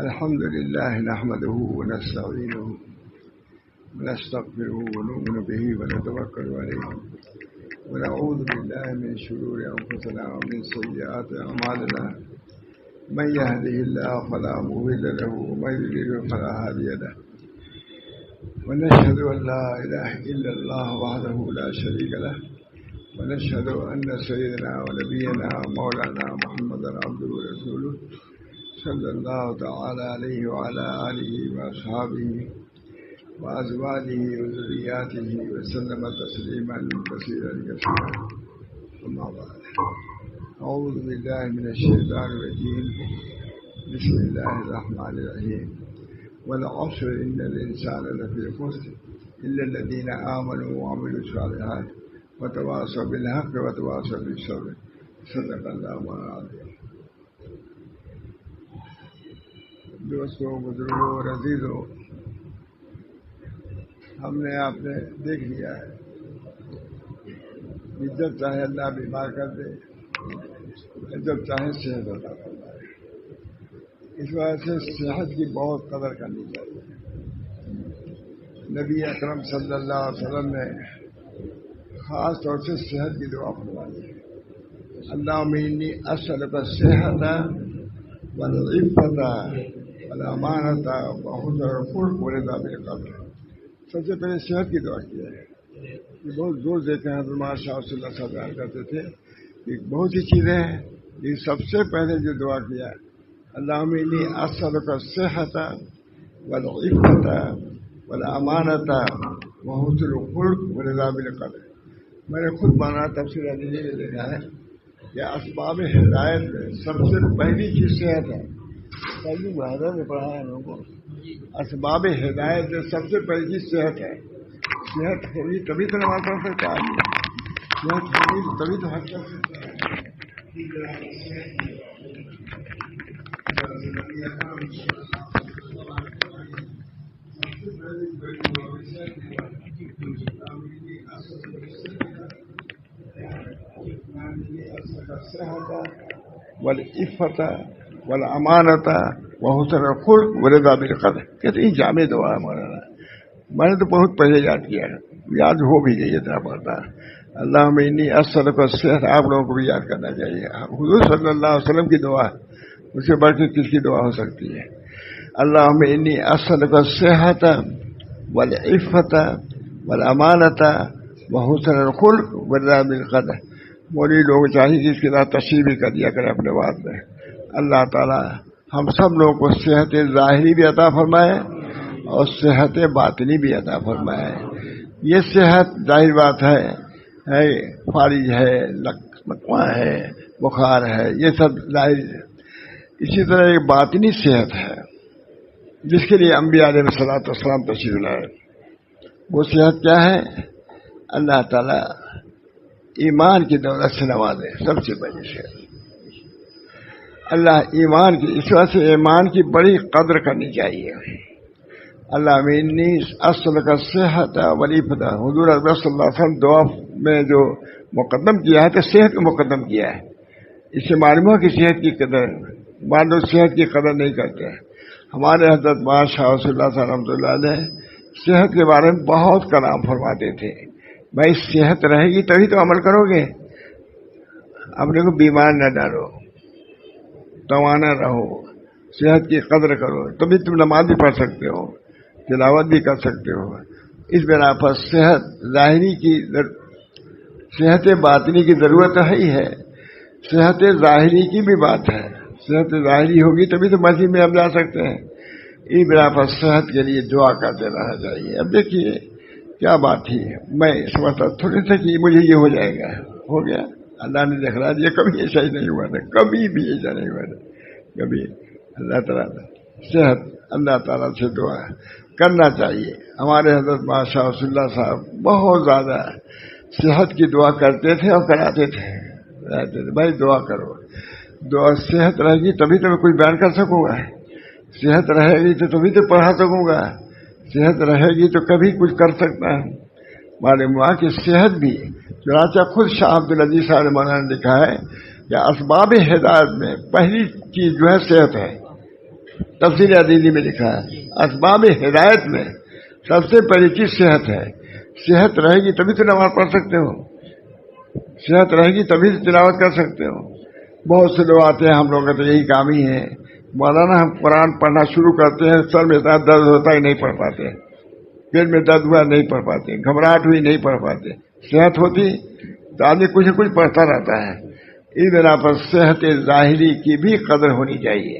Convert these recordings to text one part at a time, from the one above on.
الحمد لله نحمده ونستعينه ونستغفره ونؤمن به ونتوكل عليه ونعوذ بالله من شرور أنفسنا ومن سيئات أعمالنا من يهده الله فلا مضل له ومن يضلل فلا هادي له ونشهد أن لا إله إلا الله وحده لا شريك له ونشهد أن سيدنا ونبينا ومولانا محمدا عبده ورسوله صلى الله تعالى عليه وعلى آله وأصحابه وأزواجه وذرياته وسلم تسليما كثيرا كثيرا. أما بعد، أعوذ بالله من الشيطان الرجيم. بسم الله الرحمن الرحيم. والعصر إن الإنسان لفي خسر إلا الذين آمنوا وعملوا الصالحات وتواصوا بالحق وتواصوا بالصبر. صدق الله العظيم. دوستوں، بزرگوں اور عزیزوں، ہم نے آپ نے دیکھ لیا ہے کہ جب چاہے اللہ بیمار کر دے، جب چاہے صحت عطا فرمائے. اس وجہ سے صحت کی بہت قدر کرنی چاہیے. نبی اکرم صلی اللہ علیہ وسلم نے خاص طور سے صحت کی دعا فرمائی ہے. اللہم انی اسألک الصحۃ والعفۃ والامانۃ وحسن الخلق ورضا بالقدر. سب سے پہلے صحت کی دعا کی ہے. یہ بہت زور دیتے ہیں. حضرت شاہ صلی اللہ علیہ وسلم بیان کرتے تھے کہ بہت سی چیزیں ہیں، لیکن سب سے پہلے جو دعا کیا اللہم انی اسألک الصحۃ والعفۃ والامانۃ وحسن الخلق ورضا بالقدر. میں نے خود مانا تفسیر عزیزی میں دیکھا ہے کہ اسباب ہدایت میں سب سے پہلی چیز صحت ہے. پہلی بہادر نے پڑھا ہے لوگوں کو. اسباب ہدایت میں سب سے پہلی چیز صحت ہے. صحت ہوگی تبھی تو نماز پڑھ سکتا ہے. صحت ہوگی تبھی تو حج کر سکتا ہے. والعفۃ والامانۃ وحسن الخلق ورضا بالقدر. کہتے ہیں جامع دعا ہے مولانا. میں نے تو بہت پہلے یاد کیا ہے، یاد ہو بھی گئی اتنا پڑھتا. اللہم انی اسألک الصحۃ آپ لوگوں کو بھی یاد کرنا چاہیے. حضور صلی اللہ علیہ وسلم کی دعا ہے، اس سے بڑھ کے کس کی دعا ہو سکتی ہے؟ اللہم انی اسألک الصحۃ والعفۃ والامانۃ وحسن الخلق ورضا بالقدر. مولوی لوگ چاہیے کہ اس کے ساتھ تشریح بھی کر دیا کریں اپنے بات میں. اللہ تعالیٰ ہم سب لوگوں کو صحت ظاہری بھی عطا فرمائے اور صحت باطنی بھی عطا فرمائے. یہ صحت ظاہر بات ہے فالج ہے، لقمہ ہے، بخار ہے، یہ سب ظاہر. اسی طرح ایک باطنی صحت ہے جس کے لیے انبیاء علیہ الصلوۃ والسلام تشریف لائے. وہ صحت کیا ہے؟ اللہ تعالیٰ ایمان کی دولت سے نوازے. سب سے بڑی صحت اللہ ایمان کی. اس وجہ سے ایمان کی بڑی قدر کرنی چاہیے. اللہ انی اسألک الصحۃ والعفۃ. حضور اکرم صلی اللہ علیہ وسلم دعا میں جو مقدم کیا ہے تو صحت کو مقدم کیا ہے. اس سے معلوم ہو کہ صحت کی قدر، بعض لوگ صحت کی قدر نہیں کرتے. ہمارے حضرت شاہ رسول اللہ صلی اللہ علیہ وسلم صحت کے بارے میں بہت کلام فرماتے تھے. بھائی صحت رہے گی تبھی تو عمل کرو گے. اپنے کو بیمار نہ ڈالو، توانا رہو، صحت کی قدر کرو، تبھی تم نماز بھی پڑھ سکتے ہو، تلاوت بھی کر سکتے ہو. اس بنا پر صحت ظاہری کی صحت باطنی کی ضرورت ہے ہی ہے. صحت ظاہری کی بھی بات ہے. صحت ظاہری ہوگی تبھی تو مسجد میں ہم جا سکتے ہیں. اس بنا پر صحت کے لیے دعا کرتے رہنا چاہیے. اب دیکھیے کیا بات تھی. میں سمجھتا تھوڑی سا کہ مجھے یہ ہو جائے گا، ہو گیا. اللہ نے دیکھ رہا یہ کبھی ایسا ہی نہیں ہوا تھا، کبھی بھی ایسا نہیں ہوا تھا. کبھی اللہ تعالیٰ صحت اللہ تعالیٰ سے دعا کرنا چاہیے. ہمارے حضرت شاہ رسول اللہ صاحب بہت زیادہ صحت کی دعا کرتے تھے اور کراتے تھے. بھائی دعا کرو. دعا صحت رہے گی تبھی تو میں کچھ بیان کر سکوں گا. صحت رہے گی تو تبھی تو پڑھا سکوں گا. صحت رہے گی تو کبھی کچھ کر سکتا ہے. معلوم ہوا کہ صحت بھی چنانچہ خود شاہ عبدالعزیز صاحب مولانا نے لکھا ہے کہ اسباب ہدایت میں پہلی چیز جو ہے صحت ہے. تفسیر عدیدی میں لکھا ہے اسباب ہدایت میں سب سے پہلی چیز صحت ہے. صحت رہے گی تبھی تو نماز پڑھ سکتے ہو, صحت رہے گی تبھی تو تلاوت کر سکتے ہو. بہت سے لوگ آتے ہیں, ہم لوگ کا تو یہی کام ہی ہے, مولانا ہم قرآن پڑھنا شروع کرتے ہیں, سر میں درد ہوتا ہی نہیں پڑھ پاتے, پیٹ میں درد ہوا نہیں پڑھ پاتے, گھبراہٹ ہوئی نہیں پڑھ پاتے. صحت ہوتی تو آدمی کچھ نہ کچھ پڑھتا رہتا ہے. اس بنا پر صحت ظاہری کی بھی قدر ہونی چاہیے.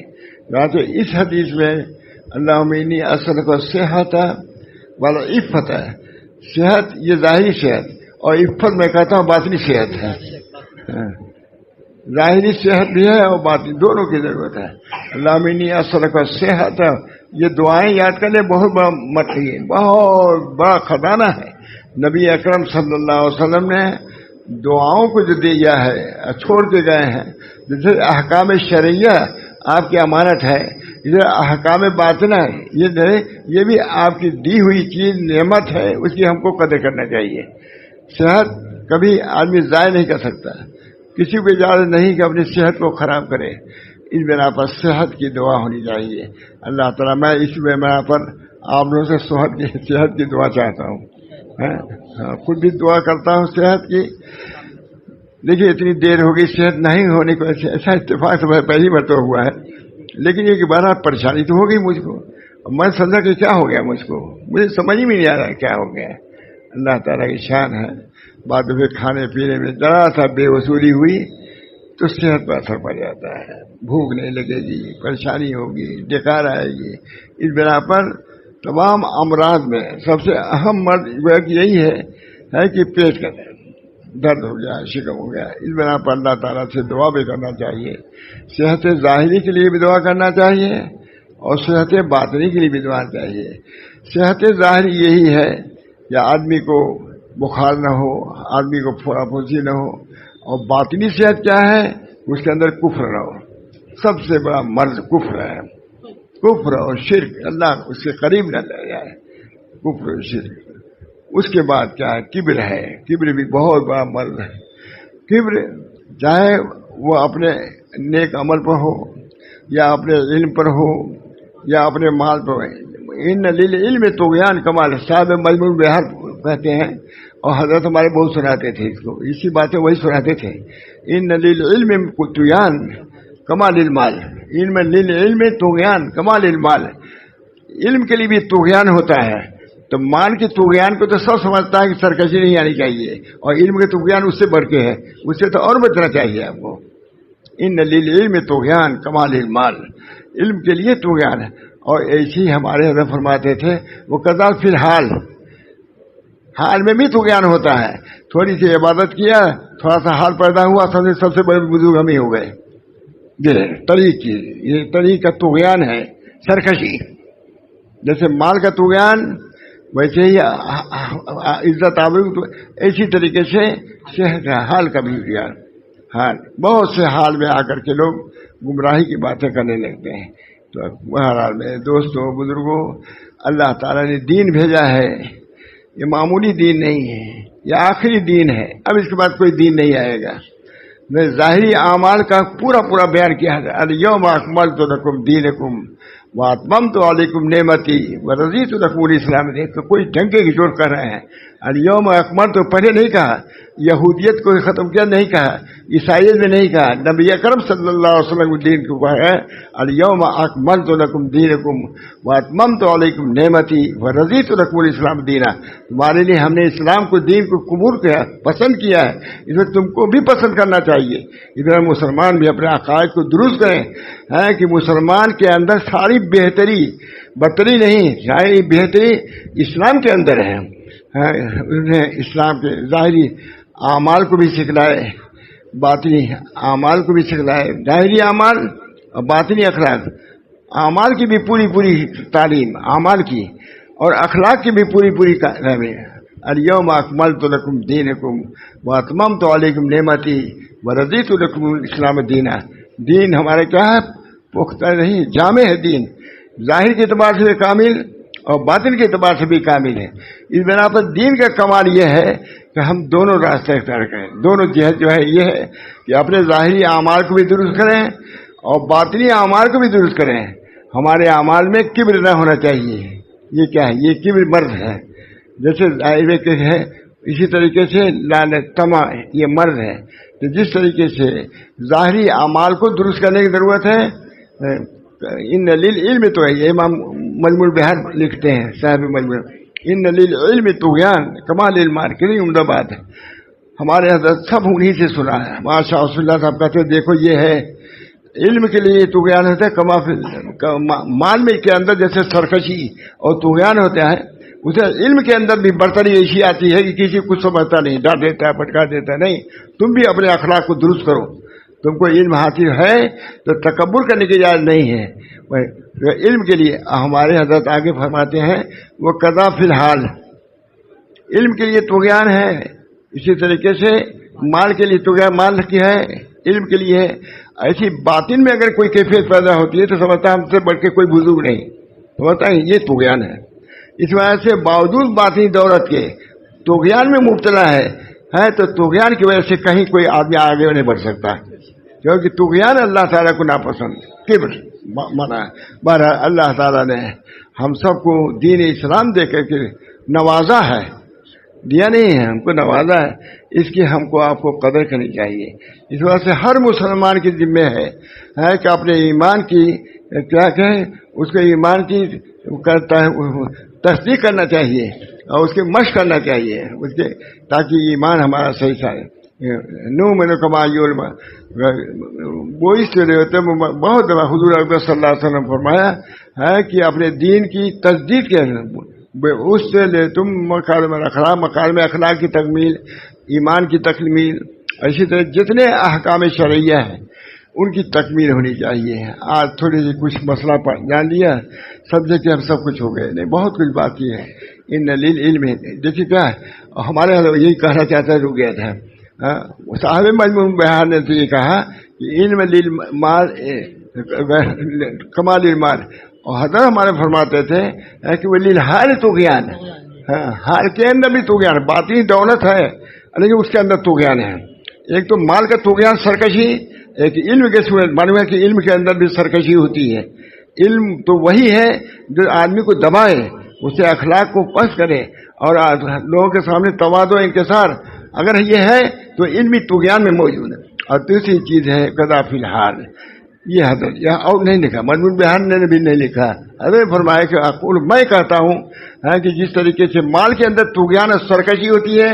اس حدیث میں اللہم انی اسألک الصحۃ والعفۃ, صحت یہ ظاہری صحت, اور عفت میں کہتا ہوں باطنی صحت ہے. ظاہری صحت بھی ہے اور باطنی دونوں کی ضرورت ہے. اللہم انی اسألک الصحۃ, یہ دعائیں یاد کرنے بہت بڑا مطلب ہے, بہت بڑا خزانہ ہے. نبی اکرم صلی اللہ علیہ وسلم نے دعاؤں کو جو دیا ہے چھوڑ کے گئے ہیں. جیسے احکام شرعیہ آپ کی امانت ہے, جیسے احکام باطنہ یہ بھی آپ کی دی ہوئی چیز نعمت ہے, اس کی ہم کو قدر کرنا چاہیے. صحت کبھی آدمی ضائع نہیں کر سکتا, کسی کو اجازت نہیں کہ اپنی صحت کو خراب کرے. اس بنا پر صحت کی دعا ہونی چاہیے. اللہ تعالیٰ میں اس بنا پر آپ لوگوں سے صحت کی دعا چاہتا ہوں. خود بھی دعا کرتا ہوں صحت کی. دیکھیے اتنی دیر ہو گئی صحت نہیں ہونے کو, ایسا اتفاق تو پہلی مرتبہ ہوا ہے, لیکن یہ بارہ پریشانی تو ہو گئی مجھ کو. میں سمجھا کہ کیا ہو گیا مجھ کو, مجھے سمجھ میں نہیں آ رہا کیا ہو گیا. اللہ تعالیٰ کی شان ہے. بعد میں کھانے پینے میں ذرا سا بے وصولی ہوئی تو صحت پر اثر پڑ جاتا ہے, بھوک نہیں لگے گی, پریشانی ہوگی, ڈکار آئے گی. اس بنا پر تمام امراض میں سب سے اہم مرض یہی ہے کہ پیٹ کا درد ہو گیا, شکم ہو گیا. اس بنا پر اللہ تعالیٰ سے دعا بھی کرنا چاہیے. صحت ظاہری کے لیے بھی دعا کرنا چاہیے اور صحت باطنی کے لیے بھی دعا چاہیے. صحت ظاہری یہی ہے کہ آدمی کو بخار نہ ہو, آدمی کو پھوڑا پھوسی نہ ہو. اور باطنی صحت کیا ہے, اس کے اندر کفر نہ ہو. سب سے بڑا مرض کفر ہے, کفر اور شرک, اللہ اس کے قریب نہ لے جائے, کفر اور شرک. اس کے بعد کیا ہے, کبر ہے. کبر بھی بہت بڑا مرض ہے. کبر چاہے وہ اپنے نیک عمل پر ہو یا اپنے علم پر ہو یا اپنے مال پر ہو. ان للعلم طغیان کمال, صاحب مجموع بہار کہتے ہیں, اور حضرت ہمارے بہت سناتے تھے اس کو, اسی باتیں وہی سناتے تھے. ان للعلم طغیان کمال المال, علم للعلم طغیان کمال المال. علم کے لیے بھی طغیان ہوتا ہے, تو مال کے طغیان کو تو سب سمجھتا ہے کہ سرکشی نہیں آنی چاہیے, اور علم کے طغیان اس سے بڑھ کے ہے, اس سے تو اور بچنا چاہیے آپ کو. ان للعلم طغیان کمال المال, علم کے لیے طغیان ہے. اور ایسی ہمارے حضرت فرماتے تھے وہ قضا فی الحال, حال میں بھی طغیان ہوتا ہے. تھوڑی سی عبادت کیا, تھوڑا سا حال پیدا ہوا, سب سے بڑے بزرگ ہم ہی ہو گئے. یہ طریق کا طغیان ہے, سرکشی. جیسے مال کا طغیان ویسے ہی عزت آبرو, اسی طریقے سے صحت حال کا بھی طغیان. حال بہت سے حال میں آ کر کے لوگ گمراہی کی باتیں کرنے لگتے ہیں. تو بہرحال میں دوستوں بزرگوں, اللہ تعالیٰ نے دین بھیجا ہے, یہ معمولی دین نہیں ہے, یہ آخری دین ہے. اب اس کے بعد کوئی دین نہیں آئے گا. میں ظاہری اعمال کا پورا بیان کیا ہے. الیوم اکملت لکم دینکم واتممت علیکم نعمتی ورضیت لکم الاسلام دین. تو کوئی ڈنکے کی چوٹ کر رہے ہیں. الیوم اکملت تو پہلے نہیں کہا, یہودیت کو ختم کیا نہیں کہا, عیسائیت میں نہیں کہا, نبی اکرم صلی اللہ علیہ وسلم کے دین کو کہا ہے الیوم اکملت لکم دینکم واتممت علیکم نعمتی ورضیت لکم الاسلام دینا. تمہارے لیے ہم نے اسلام کو دین کو قبول کیا, پسند کیا ہے, اس میں تم کو بھی پسند کرنا چاہیے. ادھر مسلمان بھی اپنے عقائد کو درست کریں, ہے کہ مسلمان کے اندر ساری بہتری بدتری نہیں, ساری بہتری اسلام کے اندر ہے. انہیں اسلام کے ظاہری اعمال کو بھی سکھلائے, باطنی اعمال کو بھی سکھلائے. ظاہری اعمال اور باطنی اخلاق, اعمال کی بھی پوری تعلیم اعمال کی, اور اخلاق کی بھی پوری الیوم اکملت لکم دینکم واتممت علیکم نعمتی ورضیت لکم الاسلام دینا. دین ہمارے کیا ہے, پختہ نہیں, جامع ہے دین. ظاہر کے اعتبار سے کامل اور باطن کے اعتبار سے بھی کامل ہے. اس بنا پر دین کا کمال یہ ہے کہ ہم دونوں راستے اختیار کریں. دونوں جہت جو ہے یہ ہے کہ اپنے ظاہری اعمال کو بھی درست کریں اور باطنی اعمال کو بھی درست کریں. ہمارے اعمال میں کبر نہ ہونا چاہیے. یہ کیا ہے؟ یہ کبر مرض ہے. جیسے ظاہر کے ہے اسی طریقے سے طمع یہ مرض ہے. کہ جس طریقے سے ظاہری اعمال کو درست کرنے کی ضرورت ہے. ان للعلم تو ہے، یہ امام مجموع البحار لکھتے ہیں صاحب مجموع، ان للعلم طغیان کما للمال. کتنی عمدہ بات ہے. ہمارے حضرت سب انہیں سے سنا ہے. ماشاء اللہ صاحب کہتے ہیں دیکھو یہ ہے علم کے لیے طغیان ہوتا ہے کما مال میں کے اندر جیسے سرکشی اور طغیان ہوتا ہے، اسے علم کے اندر بھی برتری ایسی آتی ہے کہ کسی کو کچھ سمجھتا نہیں، ڈانٹ دیتا ہے، پٹکا دیتا ہے. نہیں، تم بھی اپنے اخلاق کو درست کرو. تم کو علم حاصل ہے تو تکبر کرنے کی اجازت نہیں ہے. علم کے لیے ہمارے حضرت آگے فرماتے ہیں وہ قضا فی الحال علم کے لیے طغیان ہے. اسی طریقے سے مال کے لیے طغیان مال کی ہے، علم کے لیے ہے. ایسی باطن میں اگر کوئی کیفیت پیدا ہوتی ہے تو سمجھتا ہم سے بڑھ کے کوئی بزرگ نہیں، سمجھتا ہے یہ طغیان ہے. اس وجہ سے باوجود باطنی دولت کے طغیان میں مبتلا ہے تو طغیان کی وجہ سے کہیں کوئی آدمی آگے نہیں بڑھ سکتا، کیونکہ طغیان اللہ تعالیٰ کو ناپسند، کبر منع. بہرحال اللہ تعالیٰ نے ہم سب کو دین اسلام دے کر کے نوازا ہے، دیا نہیں ہے، ہم کو نوازا ہے. اس کی ہم کو آپ کو قدر کرنی چاہیے. اس وجہ سے ہر مسلمان کی ذمہ ہے کہ اپنے ایمان کی کیا کہیں اس کے ایمان کی کرتا ہے تصدیق کرنا چاہیے اور اس کے مشق کرنا چاہیے اس کے، تاکہ ایمان ہمارا صحیح سارے نو میں کمائی وہ اس سے بہت دفعہ حضور اکبر صلی اللہ علیہ وسلم فرمایا ہے کہ اپنے دین کی تصدیق کے اس سے لے تم مکارم اخلاق کی تکمیل، ایمان کی تکمیل، اسی طرح جتنے احکام شرعیہ ہیں ان کی تکمیل ہونی چاہیے. آج تھوڑی سی کچھ مسئلہ جان لیا سمجھے کہ ہم سب کچھ ہو گئے، نہیں بہت کچھ باقی ہے. ان للعلم دیکھیے کیا ہے ہمارے یہی کہنا چاہتا ہے، رک گیا تھا. صاحب مجموع البحار نے تو یہ کہا کہ علم للمال کمال المال، اور حضرت ہمارے فرماتے تھے کہ وہ للحال طغیان، حال کے اندر بھی طغیان، باطنی دولت ہے لیکن اس کے اندر طغیان ہے. ایک تو مال کا طغیان سرکشی، ایک علم کے صورت معلوم ہے کہ علم کے اندر بھی سرکشی ہوتی ہے. علم تو وہی ہے جو آدمی کو دبائے، اسے اخلاق کو پست کرے اور لوگوں کے سامنے تواضع انکسار، اگر یہ ہے تو علمی طغیان میں موجود ہے. اور دوسری چیز ہے قضا فی الحال. یہ حضرت یہاں اور نہیں لکھا، مجموع البحار نے بھی نہیں لکھا. حضرت فرمایا کہ اقول میں کہتا ہوں کہ جس طریقے سے مال کے اندر طغیان اور سرکشی ہوتی ہے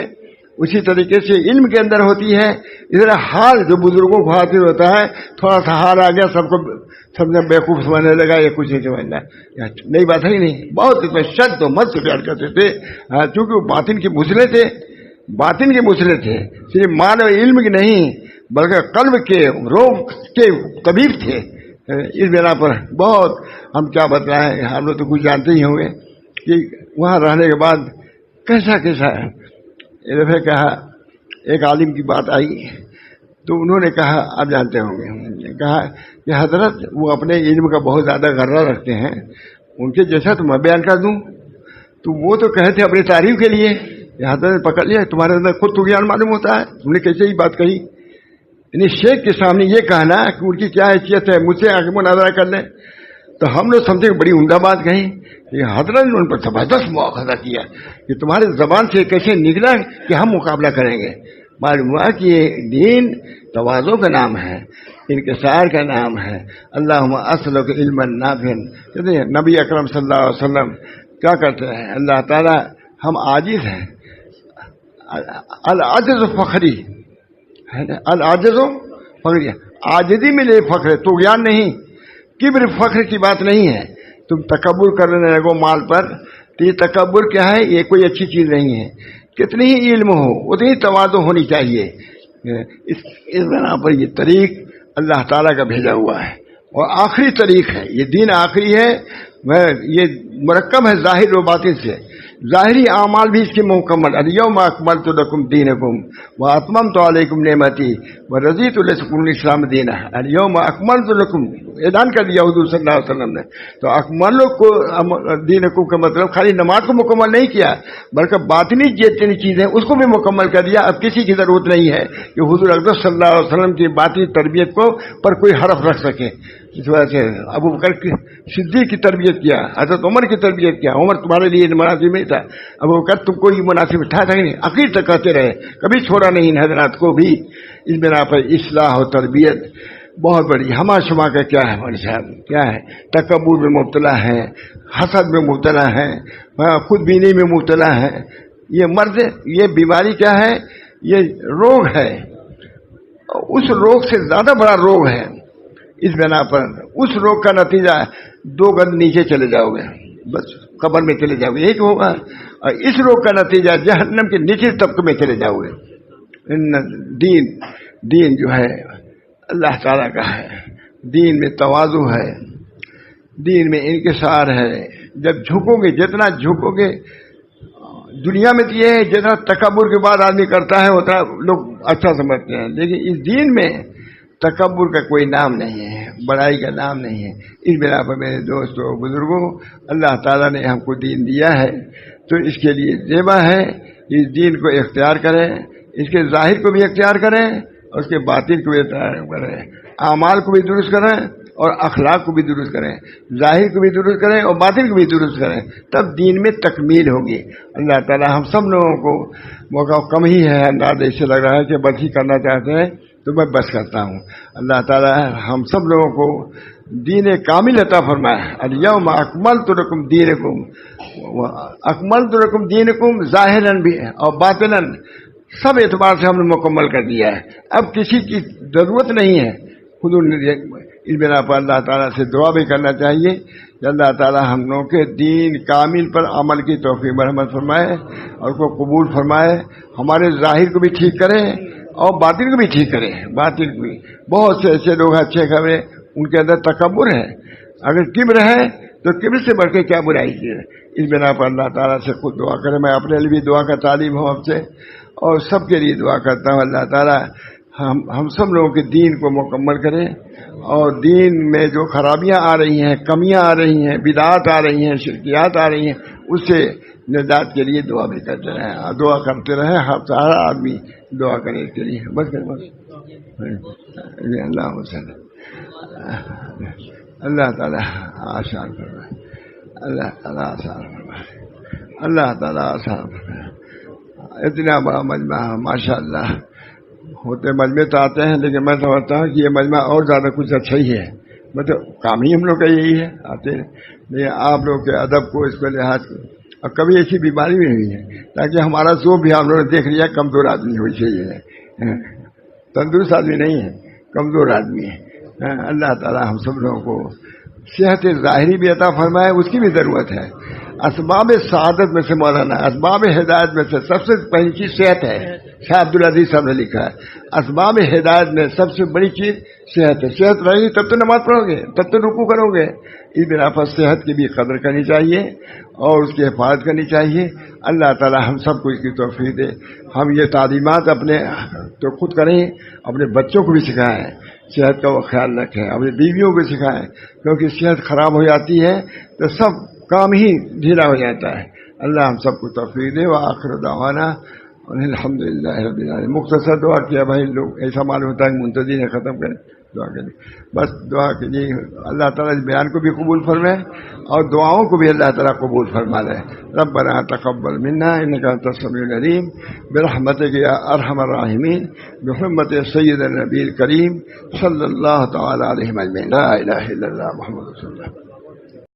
اسی طریقے سے علم کے اندر ہوتی ہے. ادھر حال جو بزرگوں کو حاصل ہوتا ہے، تھوڑا سا حال آ گیا سب کو سمجھا بیوقوف سمجھنے لگا، یہ کچھ نہیں سمجھنا، نئی بات ہے نہیں. بہت اس میں شد و مت سے پیار کرتے تھے چونکہ وہ باطن کے مسئلے تھے، باطن کے مسئلے تھے، صرف مال اور علم کی نہیں بلکہ قلب کے روح کے طبیب تھے. اس بنا پر بہت ہم کیا بتائیں، ہم لوگ تو کچھ جانتے ہی ہوں گے کہ وہاں رہنے کے بعد کیسا ہے. ایک دفعہ کہا ایک عالم کی بات آئی تو انہوں نے کہا آپ جانتے ہوں گے، کہا کہ حضرت وہ اپنے علم کا بہت زیادہ غرہ رکھتے ہیں، ان کے جیسا تو میں بیان کر دوں. تو وہ تو کہے تھے اپنی تعریف کے لیے، حضرت نے پکڑ لیا تمہارے اندر خود طغیان معلوم ہوتا ہے، تم نے کیسے ہی بات کہی. یعنی شیخ کے سامنے یہ کہنا کہ ان کی کیا حیثیت ہے، مجھ سے آگے مناظرہ کر لیں. تو ہم لوگ سمجھے بڑی عمدہ بات کہی کہ حضرت نے ان پر زبردست مواخذہ کیا کہ تمہارے زبان سے کیسے نکلا کہ ہم مقابلہ کریں گے. معلوم ہوا کہ یہ دین تواضع کا نام ہے، انکسار کا نام ہے. اللہم اسألک علما نافعا. کہتے ہیں نبی اکرم صلی اللہ علیہ وسلم کیا کرتے ہیں، اللہ تعالیٰ ہم عاجز ہیں، العجز فخری ہے نا، العجز فخری، عاجزی میں لے فخر، طغیان نہیں، کبر فخر کی بات نہیں ہے. تم تکبر کرنے لگو مال پر، تو یہ تکبر کیا ہے، یہ کوئی اچھی چیز نہیں ہے. کتنی ہی علم ہو اتنی تواضع ہونی چاہیے. اس بنا پر یہ طریق اللہ تعالیٰ کا بھیجا ہوا ہے اور آخری طریق ہے. یہ دین آخری ہے، یہ مرکب ہے ظاہر و باطن سے. ظاہری اعمال بھی اس کے مکمل، الیوم اکملت لکم دینکم واتممت علیکم نعمتی ورضیت لکم الاسلام دینا. الیوم اکملت لکم اعلان کر دیا حضور صلی اللہ علیہ وسلم نے. تو اکمل کو دینکم کا مطلب خالی نماز کو مکمل نہیں کیا بلکہ باطنی جتنی چیزیں اس کو بھی مکمل کر دیا. اب کسی کی ضرورت نہیں ہے کہ حضور اکبر صلی اللہ علیہ وسلم کی باطنی تربیت کو پر کوئی حرف رکھ سکے. اس وجہ سے ابو بکر صدیق کی تربیت کیا، حضرت عمر کی تربیت کیا. عمر تمہارے لیے مناسب نہیں تھا، ابو بکر تم کو یہ مناسب تھا نہیں، آخر تک کہتے رہے، کبھی چھوڑا نہیں ان حضرات کو بھی. اس بنا پر اصلاح و تربیت بہت بڑی. ہما شما کا کیا ہے مولوی صاحب، کیا ہے؟ تکبر میں مبتلا ہے، حسد میں مبتلا ہے، خود بینی میں مبتلا ہے. یہ مرض، یہ بیماری کیا ہے؟ یہ روگ ہے. اس روگ سے زیادہ بڑا روگ ہے. اس بنا پر اس روگ کا نتیجہ 2 گز نیچے چلے جاؤ گے، بس قبر میں چلے جاؤ گے، یہی تو ہوگا. اور اس روگ کا نتیجہ جہنم کے نیچے طبقے میں چلے جاؤ گے. دین جو ہے اللہ تعالیٰ کا ہے. دین میں تواضع ہے، دین میں انکسار ہے. جب جھکو گے، جتنا جھکو گے، دنیا میں تو یہ ہے جتنا تکبر کے بعد آدمی کرتا ہے اتنا لوگ اچھا سمجھتے ہیں، لیکن اس دین میں تکبر کا کوئی نام نہیں ہے، بڑائی کا نام نہیں ہے. اس بنا پر میرے دوستوں بزرگوں، اللہ تعالیٰ نے ہم کو دین دیا ہے تو اس کے لیے زیبا ہے. اس دین کو اختیار کریں، اس کے ظاہر کو بھی اختیار کریں اور اس کے باطن کو بھی اختیار کریں. اعمال کو بھی درست کریں اور اخلاق کو بھی درست کریں، ظاہر کو بھی درست کریں اور باطن کو بھی درست کریں، تب دین میں تکمیل ہوگی. اللہ تعالیٰ ہم سب لوگوں کو موقع کم ہی ہے، انداز ایسے لگ رہا ہے کہ بس ہی کرنا چاہتے ہیں تو میں بس کرتا ہوں. اللہ تعالیٰ ہم سب لوگوں کو دین کامل عطا فرمائے. الیوم اکملت لکم دینکم، اکملت لکم دینکم ظاہراً بھی اور باطناً، سب اعتبار سے ہم نے مکمل کر دیا ہے. اب کسی کی ضرورت نہیں ہے. خود اس بنا پر اللہ تعالیٰ سے دعا بھی کرنا چاہیے کہ اللہ تعالیٰ ہم لوگوں کے دین کامل پر عمل کی توفیق مرحمت فرمائے اور کو قبول فرمائے. ہمارے ظاہر کو بھی ٹھیک کرے اور باطن کو بھی ٹھیک کرے. باطن کو بھی بہت سے ایسے لوگ اچھے خبریں ان کے اندر تکبر ہے. اگر کبر ہے تو کبر سے بڑھ کے کیا برائی کی ہے. اس بنا پر اللہ تعالیٰ سے خود دعا کرے. میں اپنے لیے بھی دعا کا تعلیم ہوں آپ سے اور سب کے لیے دعا کرتا ہوں. اللہ تعالیٰ ہم سب لوگوں کے دین کو مکمل کریں اور دین میں جو خرابیاں آ رہی ہیں، کمیاں آ رہی ہیں، بدعات آ رہی ہیں، شرکیات آ رہی ہیں، اس سے نجات کے لیے دعا بھی کرتے رہیں. دعا کرتے رہیں، ہر آدمی دعا کرے اس کے لیے. بس اللہ وسلم. اللہ تعالیٰ آسان فرمائے، اللہ تعالیٰ آسان فرمائے، اللہ تعالیٰ آسان فرمائے. اتنا بڑا مجمع ماشاء اللہ. ہوتے مجمع تو آتے ہیں لیکن میں سمجھتا ہوں کہ یہ مجمع اور زیادہ کچھ اچھا ہی ہے. مطلب کام ہی ہم لوگ کا یہی ہے، آتے ہیں. لیکن آپ لوگ کے ادب کو، اس کو لحاظ کو، اور کبھی ایسی بیماری بھی نہیں ہے تاکہ ہمارا ذوق بھی آپ لوگوں نے دیکھ لیا کمزور آدمی ہوئی چاہیے. تندرست آدمی نہیں ہے، کمزور آدمی ہے. اللہ تعالیٰ ہم سب لوگوں کو صحت ظاہری بھی عطا فرمائے، اس کی بھی ضرورت ہے. اسباب سعادت میں سے مولانا، اسباب ہدایت میں سے سب سے پہلی چیز صحت ہے. شاہ عبدالعزیز صاحب نے لکھا ہے اسباب ہدایت میں سب سے بڑی چیز صحت ہے. صحت رہے گی تب تو نماز پڑھو گے، تب تو رکوع کرو گے. اس بنا پر صحت کی بھی قدر کرنی چاہیے اور اس کی حفاظت کرنی چاہیے. اللہ تعالی ہم سب کو اس کی توفیق دے. ہم یہ تعلیمات اپنے تو خود کریں، اپنے بچوں کو بھی سکھائیں، صحت کا وہ خیال رکھیں، اپنی بیویوں کو سکھائیں، کیونکہ صحت خراب ہو جاتی ہے تو سب کام ہی ڈھیلا ہو جاتا ہے. اللہ ہم سب کو توفیق دے. وآخر دعوانا الحمدللہ رب العالمین. مختصر دعا کیا بھائی، لوگ ایسا معلوم ہوتا ہے کہ منتظر ہے ختم کریں. دعا کے لیے بس دعا کے لیے اللہ تعالیٰ اس بیان کو بھی قبول فرمائے اور دعاؤں کو بھی اللہ تعالیٰ قبول فرما دے. ربنا تقبل منا انک انت السمیع العلیم برحمتک یا ارحم الراحمین بحرمت سید النبی الکریم صلی اللہ تعالی علیہ وسلم. لا الہ الا اللہ محمد رسول اللہ.